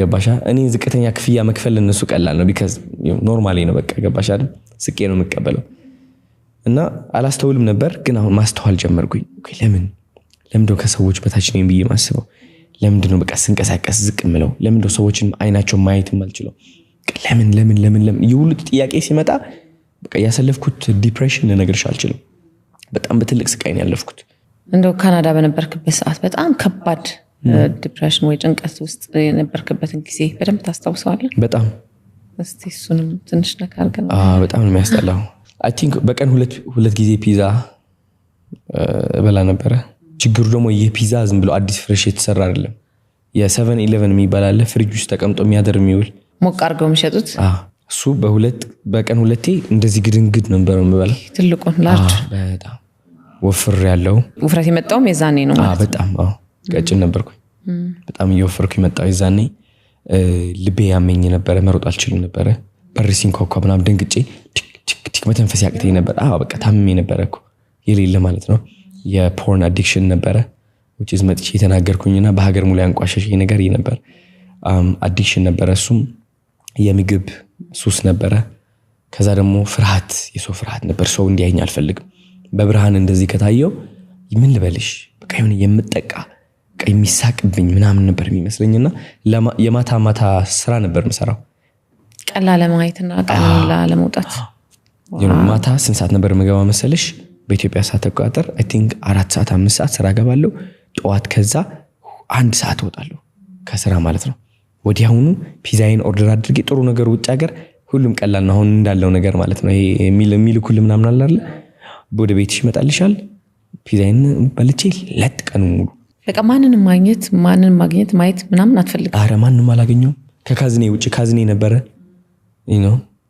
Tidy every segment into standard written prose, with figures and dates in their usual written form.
ገባሻ እኔ ዝቅተኛ ክፍያ መክፈል ለነሱ ቀላል ነው because ኖርማሊ ነው በቃ ገባሻ አይደል ስቄ ነው መቀበለው እና አላስተውልም ነበር ግን አሁን ማስተዋል ጀመርኩኝ ለምንድነው ከሰዎች በታች ነኝ ብዬ ማስበው ለምንድነው በቃ ስንቀሳቀስ ዝቅ ምለው ለምንድነው ሰዎችን አይናቸው ማየት ማልችለው ለምን ይሁሉ ጥያቄ ሲመጣ በቃ ያሰለፍኩት ዲፕሬሽን ልነግርሽ አልችልም በጣም በትልቅ ስቃይ ነው ያለፍኩት እንደው ካናዳ በነበርክበት ሰዓት በጣም ከባድ ዲፕሬሽን ወይ ጭንቀት ውስጥ የነበርክበትን ጊዜ በደንብ ታስታውሳለህ በጣም እስቲ እሱንም ትንሽ ነካርገን በጣም ነው የሚያስጠላው I think በቀን ሁለት ጊዜ ፒዛ በላ ነበር ችግሩ ደግሞ የፒዛ ዝም ብሎ አዲስ ፍሬሽ የተሰራ አይደለም የ711 የሚባል አለ ፍሪጅ ውስጥ ተቀምጦ የሚያደር የሚውል ሞቅ አድርገው የሚሸጡት እሱ በቀን ሁለቴ እንደዚህ ግድንግድ ነበር የምበላ ትልቁን ላርጅ በጣም ወፍር ያለው ውፍረት የመጣው የዛኔ ነው ማለት በጣም ቀጭን ነበርኩ በጣም እየወፈርኩ የመጣው የዛኔ ልቤ ያመኝ ነበር መሮጥ አልችልም ነበር በርሲን ኮኮብናም ደንግጬ ቲክ መተንፈስ ያቅተኝ ነበር በቃ ታምሜ ነበርኩ የሌለ ማለት ነው የፖርን አዲክሽን ነበር which is መጥቼ የተናገርኩኝና በሀገር ሙሉ ያንቋሸሸኝ ነገር ነበር አዲክሽን ነበር እሱም የምግብ ሱስ ነበር ከዛ ደግሞ ፍርሃት የሰው ፍርሃት ነበር ሰው እንዲያየኝ አልፈልግም በብርሃን እንደዚህ ከታየው ምን ልበልሽ በቃ የሆነ የምጠቃ የሚሳቅብኝ ምናምን ነበር የሚመስለኝና የማታ ስራ ነበር መሰራው ቀላል ለማየትና ቀላል ለመውጣት ማታ ስንት ሰዓት ነበር መገባ መሰለሽ በኢትዮጵያ ሰዓት አቆጣጠር I think 4 ሰዓት 5 ሰዓት ስራ ገባለሁ ጧት ከዛ 1 ሰዓት ወጣለሁ ከስራ ማለት ነው ወዲያውኑ ፒዛዬን ኦርደር አድርጌ ጥሩ ነገር ውጭ ሀገር ሁሉም ቀላል ነው አሁን እንዳለው ነገር ማለት ነው ይሄ የሚልኩል ምናምን አላለ ወደ ቤትሽ ይመጣልሻል ፒዛዬን በልቼ ለጥቀን ሙሉ በቃ ማንንም ማግኘት ማየት ምናምን አትፈልግ አረ ማንንም አላገኘው ከካዝኔ ውጪ ካዝኔ ነበር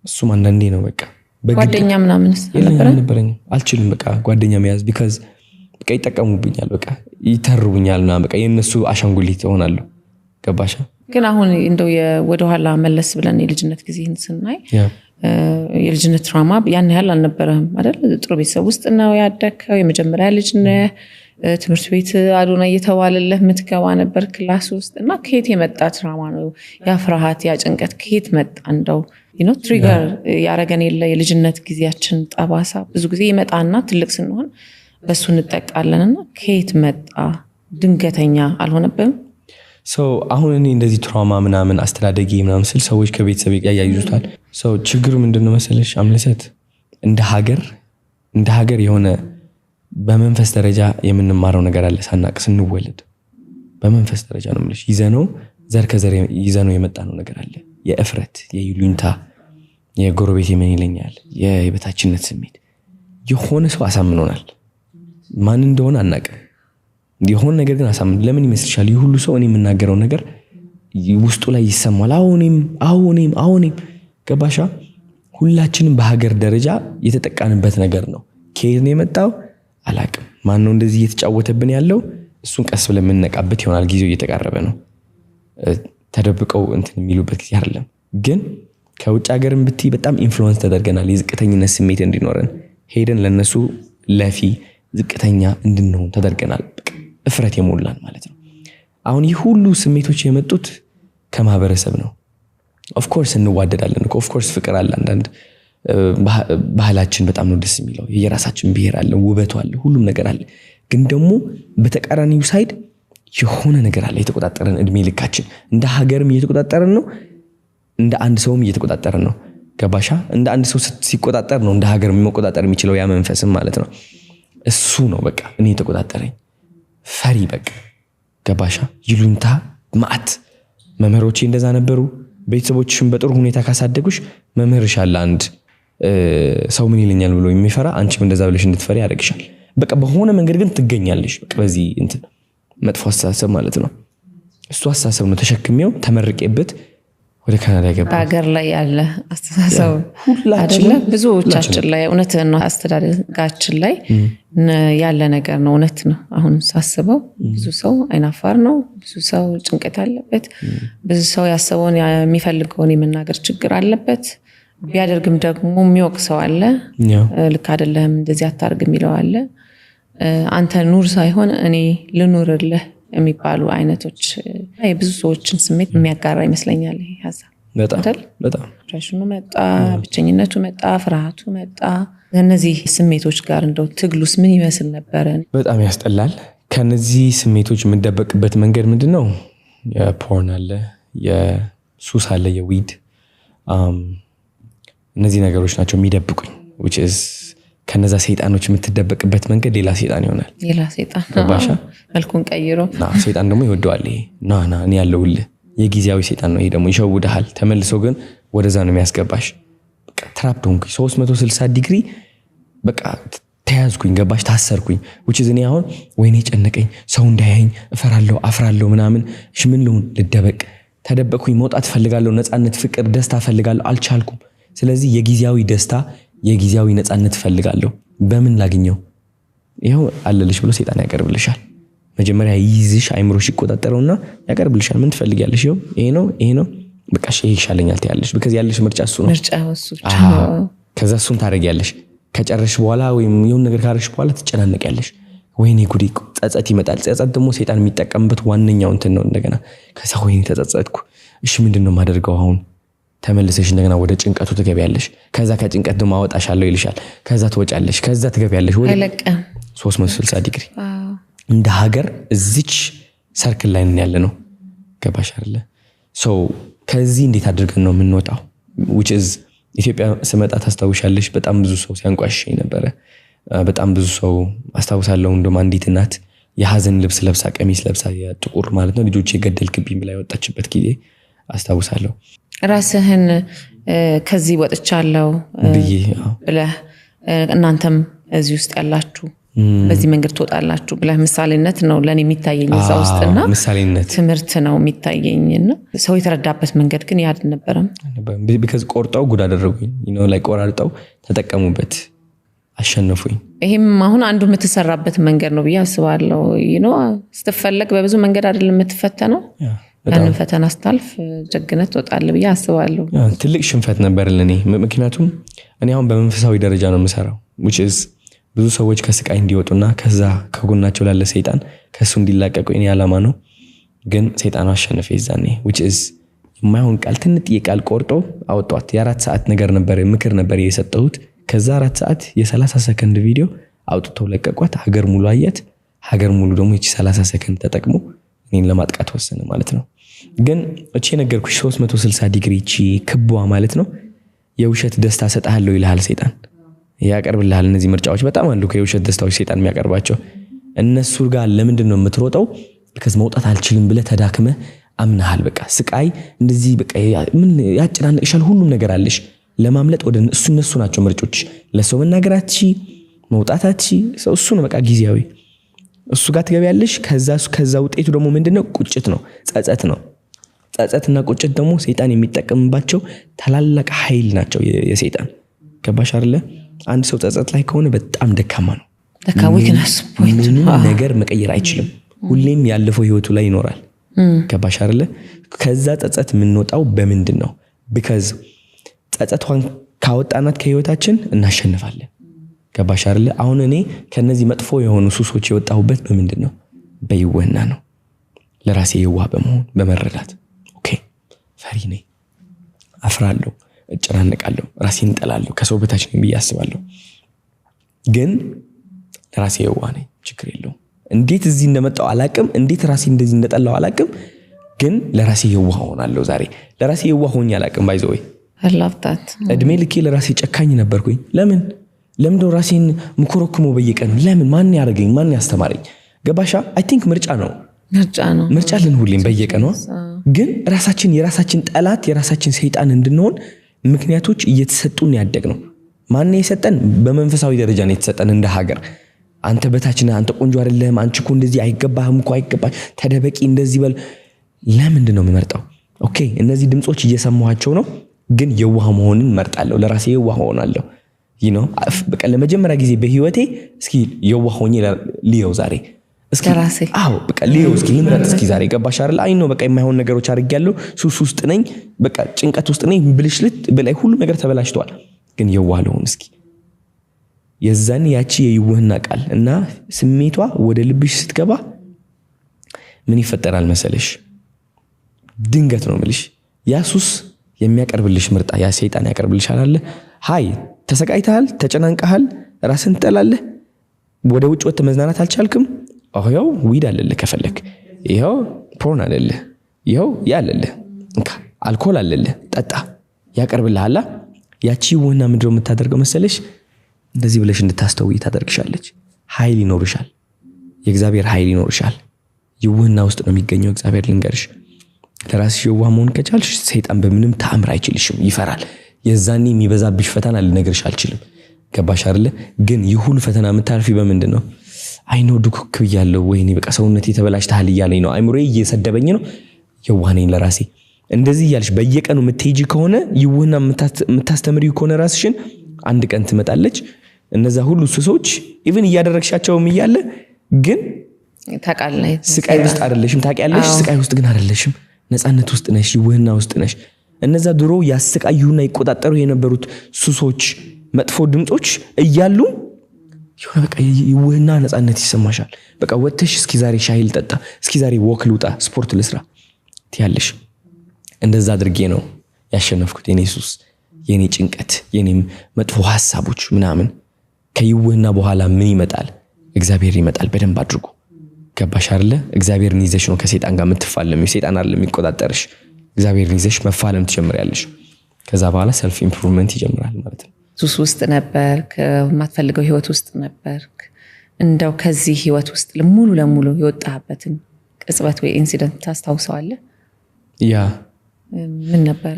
እሱ አንዳንዴ ነው በቃ ጓደኛ ምናምንስ ነበረኝ አልችልም በቃ ጓደኛ መያዝ because በቃ ይጠቀሙብኛል በቃ ይተርቡኛልና በቃ የነሱ አሻንጉሊት ሆናለሁ ገባሻ ግን አሁን እንደው ወደ ኋላ መለስ ብለን የልጅነት ጊዜን ስናይ የልጅነት ትራውማ ያን ያህል አልነበረም አይደል ጥሩ ቤተሰብ ውስጥ ነው ያደከው የመጀመሪያ ልጅ ነህ ትምህርት ቤት አዶና እየተዋለለህ ምትገባ ነበር ክላስ ውስጥ እና ከየት የመጣ ትራውማ ነው ያ ፍርሃት ያ ጭንቀት ከየት መጣ እንደው ትሪገር ያረገን የልጅነት ጊዜያችን ጠባሳ ብዙ ጊዜ ይመጣና ትልቅ ስንሆን በሱ እንጠቃለንና ከየት መጣ ድንገተኛ አልሆነብም አሁን እኔ እንደዚህ ትራውማ ምናምን አስተዳደጊ ምናምን ስል ሰዎች ከቤተሰብ ያያዩታል ችግሩ ምንድነው መሰለሽ አምለሰት እንደ ሀገር የሆነ በመንፈስ ደረጃ የምንማረው ነገር አለ ሳናቅ ስንወለድ በመንፈስ ደረጃ ነው ማለት ይዘነው ዘር ከዘር ይዘነው የመጣ ነው ነገር አለ የእፍረት የይሉኝታ የጎረቤት ምን ይለኛል የበታችነት ስሜት የሆነ ሰው አሳምኖናል ማን እንደሆነ አናውቅም የሆነ ነገር ግን አሳምን ለምን ይመስልሻል ይሁሉ ሰው እኔ የምናገረው ነገር ውስጡ ላይ ይሰማል አሁንም ገባሻ ሁላችንም በሀገር ደረጃ የተጠቃንበት ነገር ነው ከየት ነው የመጣው አላውቅም ማን ነው እንደዚህ እየተጫወተብን ያለው እሱን ቀስ ብለን የምንነቃበት ይሆናል ጊዜው እየተቃረበ ነው ተደብቀው የሚሉበት ጊዜ አይደለም ግን ከውጭ ሀገርም ብትይ በጣም ኢንፍሉዌንስ ተደርገናል የዝቅተኝነት ስሜት እንዲኖረን ሄደን ለነሱ ለፊ ዝቅተኛ እንድንሆን ተደርገናል እፍረት የሞላን ማለት ነው አሁን ይህ ሁሉ ስሜቶች የመጡት ከማህበረሰብ ነው ኦፍ ኮርስ እንዋደዳለን ኦፍ ኮርስ ፍቅር አለ አንዳንድ ባህላችን በጣም ነው ደስ የሚለው የራሳችን ብሄር አለ ውበቱ አለ ሁሉም ነገር አለ ግን ደግሞ በተቃራኒው ሳይድ የሆነ ነገር አለ የተቆጣጠረን እድሜ ልካችን እንደ ሀገርም እየተቆጣጠረን ነው እንደ አንድ ሰውም እየተቆጣጠረን ነው ገባሻ እንደ አንድ ሰው ሲቆጣጠር ነው እንደ ሀገር መቆጣጠር የሚችለው ያ መንፈስም ማለት ነው እሱ ነው በቃ እኔ ተቆጣጠረኝ ፈሪ በቃ ገባሻ ይሉንታ ማት መምህሮቼ እንደዛ ነበሩ ቤተሰቦችሽን በጥሩ ሁኔታ ካሳደጉሽ መምህርሽ አለ አንድ ሰው ምን ይለኛል ብሎ የሚፈራ አንቺም እንደዛ ብለሽ እንድትፈሪ ያደርግሻል በቃ በሆነ መንገድ ግን ትገኛለሽ በቃ በዚህ መጥፎ አስተሳሰብ ማለት ነው እሱ አስተሳሰብ ነው ተሸክሜው ተመርቄበት ወደ ካናዳ ገባ ሀገር ላይ ያለ አስተሳሰብ ሁላችንም ብዙዎቻችን ላይ እውነት ነው አስተዳደጋችን ላይ ያለ ነገር ነው እውነት ነው አሁን ሳስበው ብዙ ሰው አይናፋር ነው ብዙ ሰው ጭንቀት አለበት ብዙ ሰው ያሰበውን የሚፈልገውን የመናገር ችግር አለበት ቢያደርግም ደግሞ የሚወቅሰው አለ ልክ አይደለም እንደዚህ አታርግ የሚለው አለ አንተ ኑር ሳይሆን እኔ ልኑርልህ የሚባሉ አይነቶች የብዙ ሰዎችን ስሜት የሚያጋራ ይመስለኛል ይሄ ሀሳብ። በጣም ዲፕሬሽኑ መጣ፣ ብቸኝነቱ መጣ፣ ፍርሃቱ መጣ። እነዚህ ስሜቶች ጋር እንደው ትግሉስ ምን ይመስል ነበር? በጣም ያስጠላል። ከነዚህ ስሜቶች የምንደበቅበት መንገድ ምንድነው? የፖርን አለ፣ የሱስ አለ፣ የዊድ እነዚህ ነገሮች ናቸው የሚደብቁኝ። which is ከነዛ ሰይጣኖች የምትደበቅበት መንገድ ሌላ ሰይጣን ይሆናል። ሌላ ሰይጣን ባሻ መልኩን ቀይሮ ሰይጣን ደግሞ ይወደዋል። ይሄ ና እኔ ያለውልህ የጊዜያዊ ሰይጣን ነው። ይሄ ደግሞ ይሸውድሃል። ተመልሶ ግን ወደዛ ነው የሚያስገባሽ። በቃ ትራፕ ሆንኩኝ 360 ዲግሪ በቃ ተያዝኩኝ፣ ገባሽ? ታሰርኩኝ። which is እኔ አሁን ወይኔ ጨነቀኝ፣ ሰው እንዳያየኝ እፈራለሁ፣ አፍራለሁ ምናምን። እሺ ምን ልሁን? ልደበቅ? ተደበቅኩኝ። መውጣት ፈልጋለሁ፣ ነፃነት፣ ፍቅር፣ ደስታ ፈልጋለሁ፣ አልቻልኩም። ስለዚህ የጊዜያዊ ደስታ የጊዜያዊ ነፃነት ፈልጋለሁ። በምን ላግኘው? ይሄው አለልሽ ብሎ ሰይጣን ያቀርብልሻል። መጀመሪያ ይይዝሽ፣ አይምሮሽ ይቆጣጠረውና ያቀርብልሻል። ምን ትፈልጊያለሽ? ይሄ ነው በቃ ይሄ ይሻለኛል ትያለሽ። because ያለሽ ምርጫ እሱ ነው። ከዛ እሱን ታረጊያለሽ። ከጨረሽ በኋላ ወይም የሆነ ነገር ካረሽ በኋላ ትጨናነቂያለሽ። ወይኔ ጉዴ፣ ጸጸት ይመጣል። ጸጸት ደግሞ ሰይጣን የሚጠቀምበት ዋነኛው እንትን ነው። እንደገና ከዛ ወይኔ ተጸጸትኩ፣ እሺ ምንድነው ማደርገው አሁን? ተመልሰሽ እንደገና ወደ ጭንቀቱ ትገቢያለሽ። ከዛ ከጭንቀት ደግሞ አወጣሻለሁ ይልሻል። ከዛ ትወጫለሽ፣ ከዛ ትገቢያለሽ ወደ 360 ዲግሪ። እንደ ሀገር እዚች ሰርክል ላይ ያለ ነው። ገባሽ አይደለ? ሶ ከዚህ እንዴት አድርገን ነው የምንወጣው? which is ኢትዮጵያ ስመጣ ታስታውሻለሽ፣ በጣም ብዙ ሰው ሲያንቋሽሽ ነበረ። በጣም ብዙ ሰው አስታውሳለሁ። እንደውም አንዲት እናት የሐዘን ልብስ ለብሳ፣ ቀሚስ ለብሳ፣ የጥቁር ማለት ነው፣ ልጆች የገደልክብኝ ብላ የወጣችበት ጊዜ አስታውሳለሁ። ራስህን ከዚህ ወጥቻለሁ ብለህ እናንተም እዚህ ውስጥ ያላችሁ በዚህ መንገድ ትወጣላችሁ ብለህ ምሳሌነት ነው ለኔ የሚታየኝ እዛ ውስጥና ምሳሌነት ትምህርት ነው የሚታየኝና ሰው የተረዳበት መንገድ ግን ያድ ነበርም። because ቆርጠው ጉድ አደረጉኝ ላይ ቆራርጠው ተጠቀሙበት፣ አሸነፉኝ። ይሄም አሁን አንዱ የምትሰራበት መንገድ ነው ብዬ አስባለሁ። ስትፈለግ በብዙ መንገድ አይደለም የምትፈተነው። ያንን ፈተና ስታልፍ ጀግነት ትወጣለህ ብዬ አስባለሁ። ትልቅ ሽንፈት ነበር ለኔ። ምክንያቱም እኔ አሁን በመንፈሳዊ ደረጃ ነው የምሰራው። which is ብዙ ሰዎች ከስቃይ እንዲወጡና ከዛ ከጎናቸው ላለ ሰይጣን ከሱ እንዲላቀቁ የኔ ዓላማ ነው። ግን ሰይጣኑ አሸነፈ ይዛኔ። which is የማይሆን ቃል ትንጥዬ ቃል ቆርጦ አወጣት። የ4 ሰዓት ነገር ነበር፣ ምክር ነበር የሰጠሁት። ከዛ 4 ሰዓት የ30 ሰከንድ ቪዲዮ አውጥተው ለቀቋት። ሀገር ሙሉ አያት። ሀገር ሙሉ ደግሞ እቺ 30 ሰከንድ ተጠቅሞ እኔን ለማጥቃት ወሰነ ማለት ነው። ግን እቺ ነገርኩሽ 360 ዲግሪ እቺ ክቧ ማለት ነው የውሸት ደስታ ሰጣለሁ ይልሃል ሰይጣን፣ ያቀርብልሃል። እነዚህ ምርጫዎች በጣም አሉ ከየውሸት ደስታዎች ሰይጣን የሚያቀርባቸው። እነሱ ጋር ለምንድን ነው የምትሮጠው? because መውጣት አልችልም ብለህ ተዳክመህ አምናሃል። በቃ ስቃይ እንደዚህ በቃ ምን ያጨናንቅሻል? ሁሉም ነገር አለሽ ለማምለጥ ወደ እነሱ ናቸው ምርጫዎች። ለሰው መናገራቺ መውጣታቺ እሱ ነው በቃ ጊዜያዊ። እሱ ጋር ትገቢያለሽ። ከዛ ውጤቱ ደግሞ ምንድነው? ቁጭት ነው፣ ጸጸት ነው። ጸጸትና ቁጭት ደግሞ ሰይጣን የሚጠቀምባቸው ታላላቅ ኃይል ናቸው የሰይጣን። ገባሽ አይደለ? አንድ ሰው ጸጸት ላይ ከሆነ በጣም ደካማ ነው። weakness point ነገር መቀየር አይችልም። ሁሌም ያለፈው ህይወቱ ላይ ይኖራል። ገባሽ አይደለ? ከዛ ጸጸት የምንወጣው በምንድን ነው? because ጸጸቷን ካወጣናት ከህይወታችን እናሸንፋለን። ገባሽ አይደለ? አሁን እኔ ከነዚህ መጥፎ የሆኑ ሱሶች የወጣሁበት በምንድን ነው? በይወና ነው። ለራሴ የዋህ በመሆን በመረዳት ኦኬ ፈሪ ነኝ፣ አፍራለሁ፣ እጨናነቃለሁ፣ ራሴን እንጠላለሁ፣ ከሰው በታች ነኝ ብዬ አስባለሁ። ግን ለራሴ የዋህ ነኝ፣ ችግር የለውም። እንዴት እዚህ እንደመጣው አላቅም፣ እንዴት ራሴ እንደዚህ እንደጠላው አላቅም። ግን ለራሴ የዋህ ሆናለሁ። ዛሬ ለራሴ የዋህ ሆኜ አላቅም። ባይዘው I love that እድሜ ልኬ ለራሴ ጨካኝ ነበርኩኝ። ለምን ራሴን ምኮረክሞ በየቀኑ ለምን? ማን ያረገኝ? ማን ያስተማረኝ? ገባሻ? I think ምርጫ ነው። ምርጫ ልን ሁሌም በየቀኑ ግን የራሳችን ጠላት የራሳችን ሰይጣን እንድንሆን ምክንያቶች እየተሰጡን ያደግ ነው። ማን የሰጠን? በመንፈሳዊ ደረጃ ነው የተሰጠን። እንደ ሀገር አንተ በታች ነህ፣ አንተ ቆንጆ አይደለም፣ አንቺ እኮ እንደዚህ አይገባህም እኮ አይገባሽ፣ ተደበቂ፣ እንደዚህ በል። ለምንድን ነው የምመርጠው? ኦኬ እነዚህ ድምጾች እየሰማኋቸው ነው፣ ግን የዋህ መሆንን መርጣለሁ። ለራሴ የዋህ ሆናለሁ። በቃ ለመጀመሪያ ጊዜ በህይወቴ እስኪ የዋህ ሆኜ ልየው ዛሬ እስኪ ራሴ በቃ ልየው እስኪ ልምረጥ እስኪ ዛሬ። ገባሽ አይደል? አይ ነው በቃ የማይሆን ነገሮች አድርጌያለሁ፣ ሱስ ውስጥ ነኝ፣ በቃ ጭንቀት ውስጥ ነኝ፣ ብልሽልት በላይ ሁሉ ነገር ተበላሽቷል። ግን የዋህ ልሆን እስኪ። የዛን ያቺ የይዋህና ቃል እና ስሜቷ ወደ ልብሽ ስትገባ ምን ይፈጠራል መሰለሽ ድንገት ነው ምልሽ ያሱስ የሚያቀርብልሽ ምርጣ ያ ሰይጣን ያቀርብልሻል አለ ሃይ ተሰቃይተሃል ተጨናንቀሃል ራስን ተጠላለህ ወደ ውጭ ወጥ መዝናናት አልቻልክም አሁን ዊድ አለልህ ከፈለክ ይሄው ፖርን አለልህ ይሄው ያለልህ እንካ አልኮል አለልህ ጠጣ ያቀርብልሃል ያቺ ወና ምንድነው የምታደርገው መሰለሽ እንደዚህ ብለሽ እንድታስተውይ ታደርግሻለች ኃይል ይኖርሻል የእግዚአብሔር ኃይል ይኖርሻል ይውህና ውስጥ ነው የሚገኘው እግዚአብሔር ልንገርሽ ለራስሽ የዋህ መሆን ከቻልሽ ሰይጣን በምንም ተአምር አይችልሽም ይፈራል የዛኔ የሚበዛብሽ ፈተና ልነግርሽ አልችልም ገባሽ አይደለ ግን ይሁሉ ፈተና የምታልፊ በምንድነው አይኖ ዱክክ ይያለው ወይኔ በቃ ሰውነቴ ተበላሽታል ይያለኝ ነው አይምሮዬ እየሰደበኝ ነው የዋህ ነኝ ለራሴ እንደዚህ ያልሽ በየቀኑ የምትሄጂ ከሆነ ይውህና የምታስተምሪው ከሆነ ራስሽን አንድ ቀን ትመጣለች እነዛ ሁሉ ሱሶች ኢቭን እያደረግሻቸውም ይያለ ግን ታቃለህ ስቃይ ውስጥ አይደለሽም ታቂያለሽ ስቃይ ውስጥ ግን አይደለሽም ነፃነት ውስጥ ነሽ ይውህና ውስጥ ነሽ እነዛ ድሮ ያስቃዩና ይቆጣጠሩ የነበሩት ሱሶች መጥፎ ድምጾች እያሉ ይሁን በቃ ይውህና ነፃነት ይሰማሻል በቃ ወጥተሽ እስኪ ዛሬ ሻይ ልጠጣ እስኪ ዛሬ ወክ ልውጣ ስፖርት ልስራ ትያለሽ እንደዛ አድርጌ ነው ያሸነፍኩት የኔ ሱስ የኔ ጭንቀት የኔ መጥፎ ሐሳቦች ምናምን ከይውህና በኋላ ምን ይመጣል እግዚአብሔር ይመጣል በደንብ አድርጎ ገባሽ አይደለ እግዚአብሔርን ይዘሽ ነው ከሰይጣን ጋር የምትፋለሚው ሰይጣን አይደለም የሚቆጣጠርሽ እግዚአብሔርን ይዘሽ መፋለም ትጀምሪያለሽ ከዛ በኋላ ሰልፍ ኢምፕሩቭመንት ይጀምራል ማለት ነው ሱስ ውስጥ ነበርክ ማትፈልገው ህይወት ውስጥ ነበርክ እንደው ከዚህ ህይወት ውስጥ ሙሉ ለሙሉ የወጣህበትን ቅጽበት ወይ ኢንሲደንት ታስታውሰዋለህ ያ ምን ነበር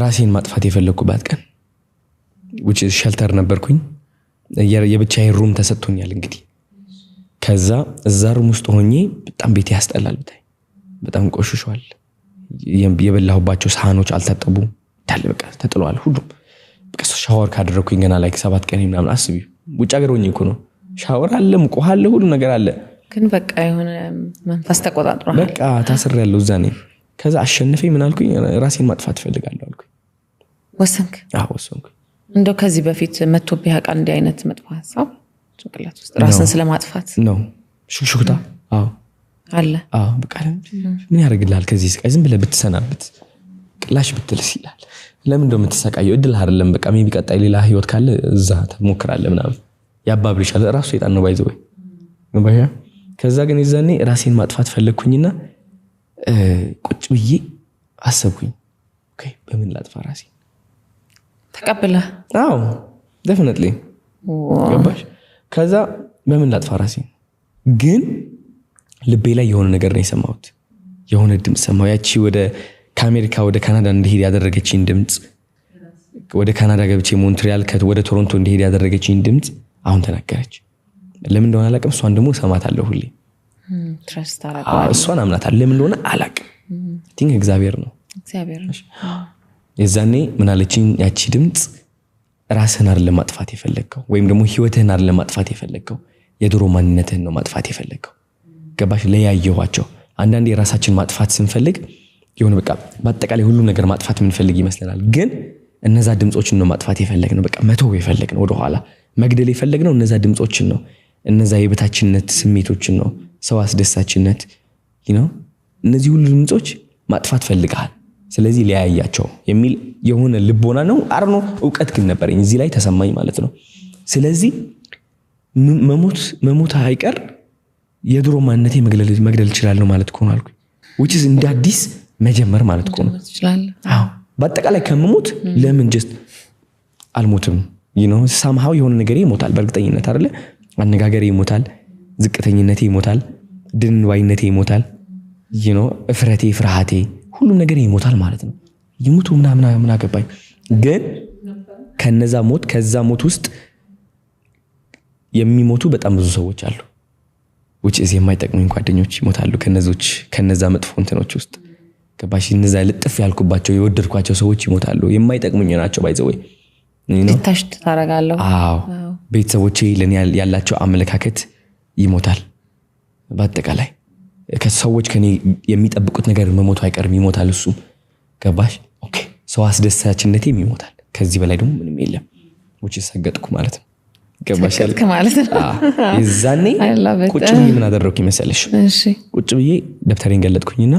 ራሴን ማጥፋት የፈለኩባት ቀን which is shelter ነበርኩኝ የብቻዬ ሩም ተሰጥቶኛል እንግዲህ ከዛ እዛ ሩም ውስጥ ሆኜ በጣም ቤት ያስጠላል በጣም ቆሽሿል የበላሁባቸው ሳህኖች አልታጠቡ ታለ በቃ ተጥሏል ሁሉ በቃ ሻወር ካደረኩኝ ገና ላይ 7 ቀን ምናምን አስቢ ውጭ ሀገር ሆኜ እኮ ነው ሻወር አለ ሙቆህ አለ ሁሉ ነገር አለ ግን በቃ የሆነ መንፈስ ተቆጣጥሯል በቃ ታስሬያለሁ እዛ ነኝ ከዛ አሸንፈኝ ምን አልኩኝ ራሴን ማጥፋት ፈልጋለሁ አልኩኝ ወሰንክ ወሰንኩ እንደው ከዚህ በፊት መጥቶብህ ያውቃል እንዲህ አይነት መጥፎ ሐሳብ ጭንቅላት ውስጥ ራስን ስለማጥፋት ነው ሹክሹክታ አለ በቃ ምን ያደርግልሃል ከዚህ ስቃይ ዝም ብለህ ብትሰናበት ቅላሽ ብትልስ ይላል ለምን እንደምትሰቃየው እድል አይደለም በቃ ሜቢ ቀጣይ ሌላ ህይወት ካለ እዛ ተሞክራለህ ምናምን ያባብልሻል ራሱ ሰይጣን ነው ባይዘው ባያ ከዛ ግን ይዛኔ ራሴን ማጥፋት ፈለኩኝና ቁጭ ብዬ አሰብኩኝ ኦኬ በምን ላጥፋ ራሴ ተቀበለ definitely ገባሽ ከዛ በምን ላጥፋ ራሴ ግን ልቤ ላይ የሆነ ነገር ነው የሰማሁት የሆነ ድምጽ ሰማሁ ያቺ ወደ ከአሜሪካ ወደ ካናዳ እንድሄድ ያደረገችኝ ድምጽ ወደ ካናዳ ገብቼ ሞንትሪያል ወደ ቶሮንቶ እንድሄድ ያደረገችኝ ድምጽ አሁን ተናገረች ለምን እንደሆነ አላውቅም እሷን ደግሞ ሰማታለሁ ሁሌ ትረስት አደረጋለሁ እሷን አምናታለሁ ለምን እንደሆነ አላውቅም ቲንክ እግዚአብሔር ነው የዛኔ ምን አለችኝ ያቺ ድምጽ ራስህን አይደለም ማጥፋት የፈለግከው ወይም ደግሞ ህይወትህን አይደለም ማጥፋት የፈለግከው የድሮ ማንነትህን ነው ማጥፋት የፈለግከው ገባሽ ለያየዋቸው አንዳንዴ ራሳችን ማጥፋት ስንፈልግ የሆነ በቃ በአጠቃላይ ሁሉ ነገር ማጥፋት ምን ፈልግ ይመስላል ግን እነዛ ድምጾችን ነው ማጥፋት የፈለግነው በቃ መተው የፈለግነው ወደ ኋላ መግደል የፈለግነው እነዛ ድምጾችን ነው እነዛ የበታችነት ስሜቶችን ነው ሰው አስደሳችነት እነዚህ ሁሉ ድምጾች ማጥፋት ፈልጋል ስለዚህ ለያያቸው የሚል የሆነ ልቦና ነው አርኖ ዕውቀት ግን ነበርኝ እዚህ ላይ ተሰማኝ ማለት ነው ስለዚህ መሞት አይቀር የድሮ ማንነቴ መግደል ይችላል ነው ማለት ነው አልኩ which is እንደ አዲስ መጀመር ማለት ነው በአጠቃላይ ከመሞት ለምን just አልሞትም somehow የሆነ ነገር ይሞታል በእርግጠኝነት አይደለ አነጋገር ይሞታል ዝቅተኝነቴ ይሞታል ድንዋይነቴ ይሞታል እፍረቴ ፍርሃቴ ሁሉ ነገር ይሞታል ማለት ነው ይሞቱ ምናምን አገባኝ ግን ከዛ ሞት ውስጥ የሚሞቱ በጣም ብዙ ሰዎች አሉ which is የማይጠቅሙኝ ጓደኞች ይሞታሉ ከነዛ መጥፎ እንትኖች ውስጥ ገባሽ እነዛ ልጥፍ ያልኩባቸው የወደድኳቸው ሰዎች ይሞታሉ የማይጠቅሙኝ ናቸው ባይዘው ታሽት ታረጋለሁ ቤተሰቦቼ ለኔ ያላቸው አመለካከት ይሞታል በአጠቃላይ ከሰዎች ከኔ የሚጠብቁት ነገር መሞቱ አይቀርም ይሞታል እሱ ገባሽ ኦኬ ሰው አስደሳችነቴ ይሞታል ከዚህ በላይ ደግሞ ምንም የለም which is ሰገጥኩ ማለት ነው ገባሻል ማለት ነው የዛኔ ቁጭ ብዬ ምን አደረኩኝ መሰለሽ እሺ ቁጭ ብዬ ደብተሬን ገለጥኩኝና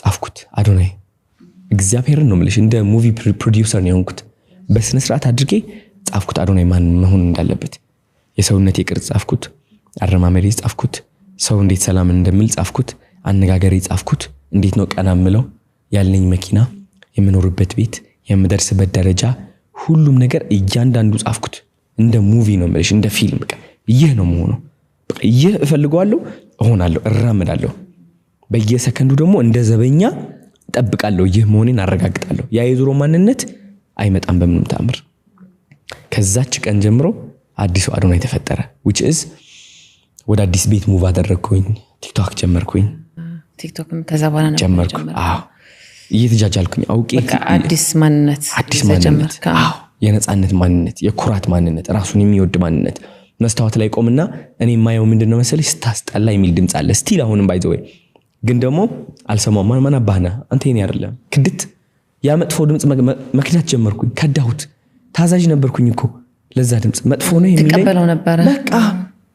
ጻፍኩት አዶናይ እግዚአብሔርን ነው የምልሽ እንደ ሙቪ ፕሮዲዩሰር ነው የሆንኩት በስነ ስርዓት አድርጌ ጻፍኩት አዶናይ ማን መሆን እንዳለበት የሰውነቴ ቅርጽ ጻፍኩት አረማመዴ ጻፍኩት ሰው እንዴት ሰላም እንደምል ጻፍኩት አነጋገሬ ጻፍኩት እንዴት ነው ቀና ምለው ያለኝ መኪና የምኖርበት ቤት የምደርስበት ደረጃ ሁሉም ነገር እያንዳንዱ ጻፍኩት እንደ ሙቪ ነው የምልሽ እንደ ፊልም በቃ ይሄ ነው መሆኑ በቃ ይሄ እፈልጋለሁ እሆናለሁ እራመዳለሁ በየሰከንዱ ደግሞ እንደ ዘበኛ ጠብቃለሁ ይሄ መሆኔን አረጋግጣለሁ ያ የድሮ ማንነት አይመጣም በምንም ተአምር ከዛች ቀን ጀምሮ አዲሱ አዶናይ ተፈጠረ which is ወደ አዲስ ቤት ሙቭ አደረኩኝ ቲክቶክ ጀመርኩኝ ቲክቶክም ከዛ በኋላ ነው ጀመርኩ እየተጃጃልኩኝ አውቄ አዲስ ማንነት አዎ የነጻነት ማንነት የኩራት ማንነት ራሱን የሚወድ ማንነት መስታወት ላይ ቆምና እኔ ማየው ምንድነው መሰለሽ ስታስጠላ የሚል ድምጽ አለ ስቲል አሁንም ባይዘው ግን ደግሞ አልሰማው ማን አባና አንተ እኔ አይደለም ክድት ያ መጥፎ ድምጽ መክዳት ጀመርኩኝ ከዳሁት ታዛዥ ነበርኩኝ እኮ ለዛ ድምጽ መጥፎ ነው የሚለኝ ተቀበለው ነበር በቃ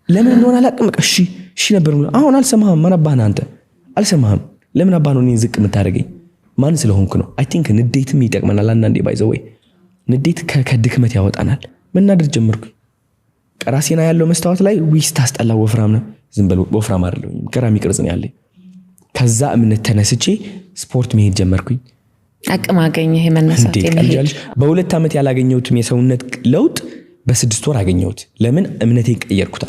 ለምን እንደሆነ አላቅም በቃ እሺ ነበር አሁን አልሰማህም ማን አባና አንተ አልሰማህም ለምን አባና ነው ዝቅ የምታደርገኝ ማን ስለሆንኩ ነው አይ ቲንክ ንዴትም ይጠቅመናል አንዳንዴ ባይዘው ንዴት ከድክመት ያወጣናል መናደድ ጀመርኩኝ ቀራሲና ያለው መስታወት ላይ ዊስ ታስጠላ ወፍራም ነው ዝም ብሎ ወፍራም አይደለም ገራሚ ቅርጽ ነው ያለኝ ከዛ እምነት ተነስቼ ስፖርት መሄድ ጀመርኩኝ አቅም አገኘ ይሄ መነሳት የሚል በሁለት አመት ያላገኘሁትም የሰውነት ለውጥ በ6 ወር አገኘሁት ለምን እምነቴን ቀየርኩታ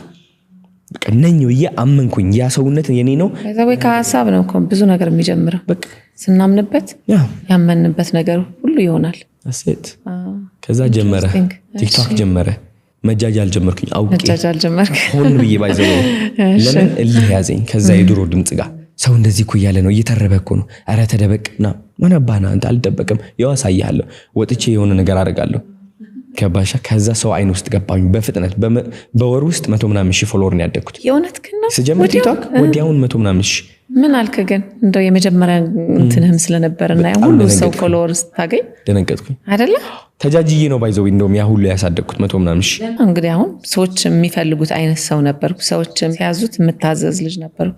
በቃ ነኝ አመንኩኝ ያ ሰውነት የኔ ነው ከዛው ከሐሳብ ነው ብዙ ነገር የሚጀምረው በቃ ስናምንበት ያመንበት ነገር ሁሉ ይሆናል አሰት ከዛ ጀመረ ቲክቶክ ጀመረ መጃጃል ጀመርኩኝ አውቄ መጃጃል ጀመርኩ ሆን ብዬ ባይዘው ለምን እልህ ያዘኝ ከዛ የድሮ ድምጽ ጋር ሰው እንደዚህ እኮ ያለ ነው እየተረበኩ ነው አረ ተደበቅና ማን አባና አንተ አልደበቅም ያሳያለሁ ወጥቼ የሆነ ነገር አደርጋለሁ ከባሻ ከዛ ሰው አይን ውስጥ ገባኝ በፍጥነት በወር ውስጥ 100 ምናምን ሺህ ፎሎወር ነው ያደግኩት የእውነት ግን ነው ስጀምር ቲክቶክ ወዲያውን 100 ምናምን ሺህ ምን አልከ ግን እንደው የመጀመሪያ እንትንህም ስለነበርና ያ ሁሉ ሰው ፎሎወርስ ታገኝ ደነገጥኩኝ አይደለ ተጃጅዬ ነው ባይዘው እንደውም ያ ሁሉ ያሳደግኩት 100 ምናምን ሺህ እንግዲህ አሁን ሰዎች የሚፈልጉት አይነት ሰው ነበርኩ ሰዎች ሲያዙት የምታዘዝ ልጅ ነበርኩ